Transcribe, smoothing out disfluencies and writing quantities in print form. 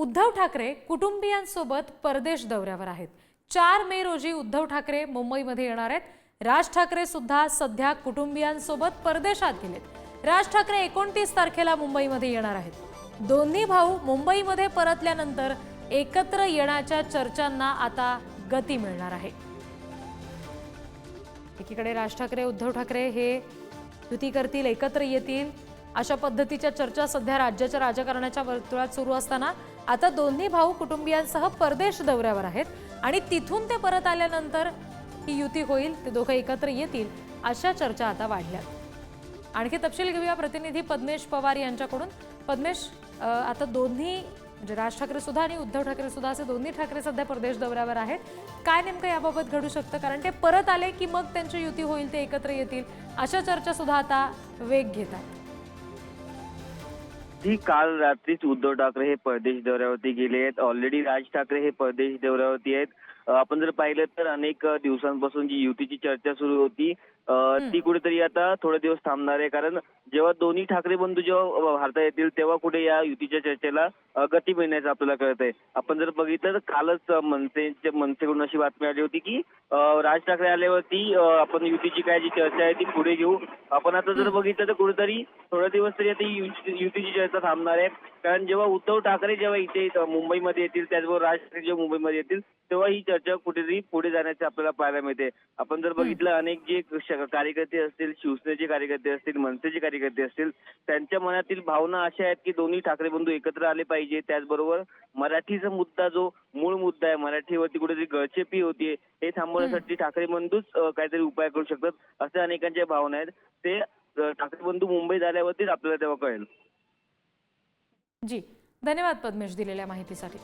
उद्धव ठाकरे कुटुंबियांसोबत परदेश दौऱ्यावर आहेत। 4 मे रोजी उद्धव ठाकरे मुंबईमध्ये येणार आहेत। राज ठाकरे सुद्धा सध्या कुटुंबियांसोबत परदेशात गेलेत। राज ठाकरे 29 तारखेला मुंबईमध्ये येणार आहेत। दोन्ही भाऊ मुंबईमध्ये परतल्यानंतर एकत्र येण्याच्या चर्चांना आता गती मिळणार आहे। एकीकडे राज ठाकरे उद्धव ठाकरे हे युती करतील, एकत्र येतील अशा पद्धतीच्या चर्चा सध्या राज्याच्या राजकारणाच्या वर्तुळात सुरू असताना आता दोन्ही भाऊ कुटुंबियांसह परदेश दौऱ्यावर आहेत आणि तिथून ते परत आल्यानंतर ही युती होईल, ते दोघे एकत्र येतील अशा चर्चा आता वाढल्यात। आणखी तपशील घेऊया प्रतिनिधी पद्मेश पवार यांच्याकडून। पद्मेश, आता दोन्ही म्हणजे राज ठाकरे सुद्धा आणि उद्धव ठाकरे सुद्धा असे दोन्ही ठाकरे सध्या परदेश दौऱ्यावर आहेत। काय नेमकं याबाबत घडू शकतं? कारण ते परत आले की मग त्यांची युती होईल, ते एकत्र येतील अशा चर्चा सुद्धा आता वेग घेतात। जी काल रात्रीच उद्धव ठाकरे हे परदेश दौऱ्यावरती गेले आहेत। ऑलरेडी राज ठाकरे हे परदेश दौऱ्यावरती आहेत। आपण जर पाहिलं तर अनेक दिवसांपासून जी युतीची चर्चा सुरू होती ती कुठेतरी आता थोडे दिवस थांबणार आहे। कारण जेव्हा दोन्ही ठाकरे बंधू जेव्हा भारतात येतील तेव्हा कुठे या युतीच्या चर्चेला गती मिळण्याचं आपल्याला कळतंय। आपण जर बघितलं तर कालच मनसेकडून अशी बातमी आली होती की राज ठाकरे आल्यावरती आपण युतीची काय जी चर्चा आहे ती पुढे घेऊ। आपण आता जर बघितलं तर कुठेतरी थोडे दिवस तरी आता युतीची चर्चा थांबणार आहे। कारण जेव्हा उद्धव ठाकरे जेव्हा इथे मुंबईमध्ये येतील, त्याचबरोबर राज ठाकरे जेव्हा मुंबईमध्ये येतील तेव्हा ही चर्चा कुठेतरी पुढे जाण्याचे आपल्याला पाहायला मिळते। आपण जर बघितलं अनेक जे कार्यकर्ते असतील, शिवसेनेचे कार्यकर्ते असतील, मनसेचे कार्यकर्ते असतील, त्यांच्या मनातील भावना अशा आहेत की दोन्ही ठाकरे बंधू एकत्र आले पाहिजे। त्याचबरोबर मराठीचा मुद्दा जो मूळ मुद्दा आहे, मराठीवरती कुठेतरी गळचेपी होतीये, हे थांबवण्यासाठी ठाकरे बंधूच काहीतरी उपाय करू शकतात असे अनेकांच्या भावना आहेत। ते ठाकरे बंधू मुंबईत आल्यावरतीच आपल्याला तेव्हा कळेल। जी, धन्यवाद पद्मेश दिलेल्या माहितीसाठी।